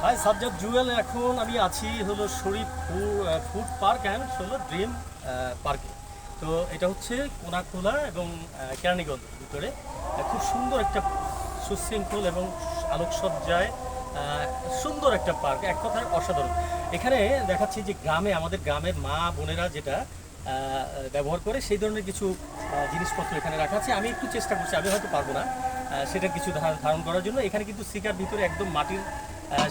High Sajjad Jewel, এখন আমি আছি হলো শরীফ ফুড পার্ক অ্যান্ড হলো ড্রিম পার্কে। তো এটা হচ্ছে কোনাকুলা এবং কেরানীগঞ্জ ভিতরে খুব সুন্দর একটা সুশৃঙ্খল এবং আলোকসজ্জায় সুন্দর একটা পার্ক, এক কথায় অসাধারণ। এখানে দেখাচ্ছি যে গ্রামে আমাদের গ্রামের মা বোনেরা যেটা ব্যবহার করে সেই ধরনের কিছু জিনিসপত্র এখানে রাখা আছে। আমি একটু চেষ্টা করছি, আমি হয়তো পারবো না সেটা কিছু ধারণ করার জন্য। এখানে কিন্তু সিকার ভিতরে একদম মাটির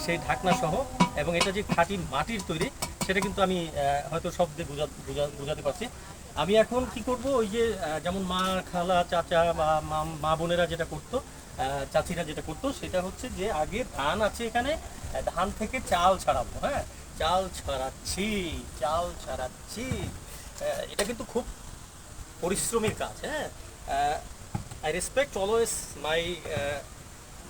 সেই ঢাকনা সহ, এবং এটা যে খাঁটি মাটির তৈরি সেটা কিন্তু আমি হয়তো শব্দে বোঝাতে পারছি। আমি এখন কি করব, ওই যে যেমন মা খালা চাচা বা মা বোনেরা যেটা করতো, চাচিরা যেটা করতো, সেটা হচ্ছে যে আগে ধান আছে এখানে, ধান থেকে চাল ছাড়াবো। হ্যাঁ, চাল ছাড়াচ্ছি, চাল ছাড়াচ্ছি। এটা কিন্তু খুব পরিশ্রমের কাজ। হ্যাঁ, I respect always my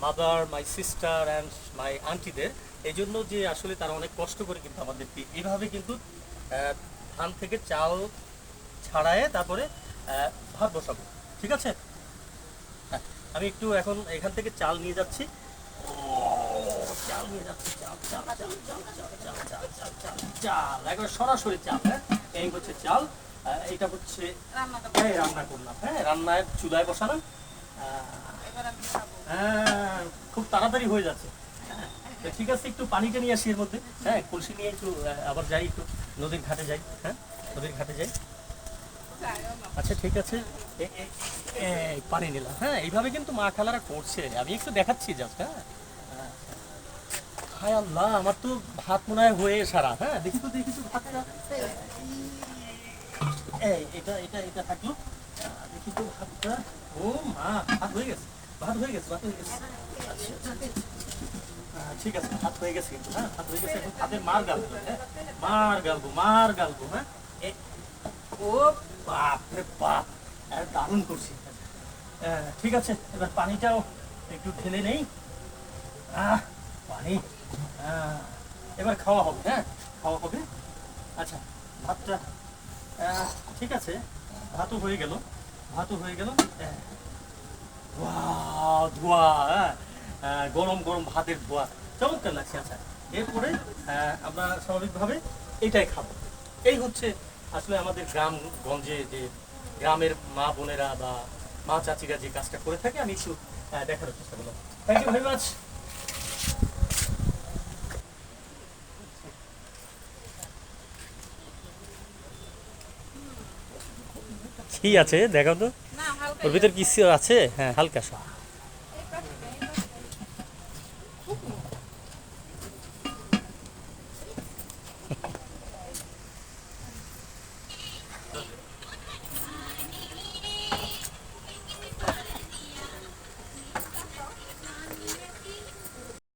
mother, my sister and my আন্টিদের, এই জন্য যে আসলে তারা অনেক কষ্ট করে কিন্তু আমাদেরকে এইভাবে কিন্তু ধান থেকে চাল ছাড়ায় তারপরে ভাত বসাবো। ঠিক আছে, হ্যাঁ, আমি একটু এখন এখান থেকে চাল নিয়ে যাচ্ছি। চাল নিয়ে যাচ্ছি, চাল চাল চাল চাল চাল চাল চাল চাল চাল চাল, একবার সরাসরি চাল। হ্যাঁ, এই হচ্ছে চাল। এটা হচ্ছে রান্না করলাম। হ্যাঁ, রান্নায় চুলায় বসালাম। হ্যাঁ, খুব তাড়াতাড়ি হয়ে যাচ্ছে। হ্যাঁ, তো ঠিক আছে, একটু পানিটা নিয়ে আসি এর মধ্যে। হ্যাঁ, কলসি নিয়ে একটু আবার যাই, একটু নদীর ঘাটে যাই। হ্যাঁ, নদীর ঘাটে যাই। আচ্ছা ঠিক আছে, পানি নিলাম। হ্যাঁ, এইভাবে কিন্তু মা খালারা করছে, আমি একটু দেখাচ্ছি জাস্ট। হ্যাঁ, হায় আল্লাহ, আমার তো ভাত মনে হয় হয়ে সারা। হ্যাঁ, দেখি তো দেখি তো ভাতটা। এটা এটা এটা থাকলো। দেখি তো ভাতটা। ও মা, ভাত হয়ে গেছে, ভাত হয়ে গেছে, ভাত হয়ে গেছে। আচ্ছা আচ্ছা আচ্ছা। ঠিক আছে, ভাত হয়ে গেছে কিন্তু। হ্যাঁ, ভাত হয়ে গেছে, এখন ভাতের মার গালবো। হ্যাঁ, মার গালবো। হ্যাঁ, ও বাপ রে বাপ, দারুণ করছি। ঠিক আছে, এবার পানিটাও একটু ঢেলে নেই। পানি, এবার খাওয়া হবে। হ্যাঁ, খাওয়া হবে। আচ্ছা, ভাতটা ঠিক আছে, ভাতও হয়ে গেল, ভাতও হয়ে গেল। ধোয়া, হ্যাঁ, গরম গরম ভাতের ধোয়া, চমৎকার লাগছে। আচ্ছা, এরপরে আমরা স্বাভাবিকভাবে এটাই খাবো। এই হচ্ছে আসলে আমাদের গ্রামগঞ্জে যে গ্রামের মা বোনেরা বা মা চাচিরা যে কাজটা করে থাকে, আমি একটু দেখার চেষ্টা করলাম। Thank you very much. কি আছে দেখাও তো, ওর ভিতর কিছু আছে? হ্যাঁ, হালকা সব।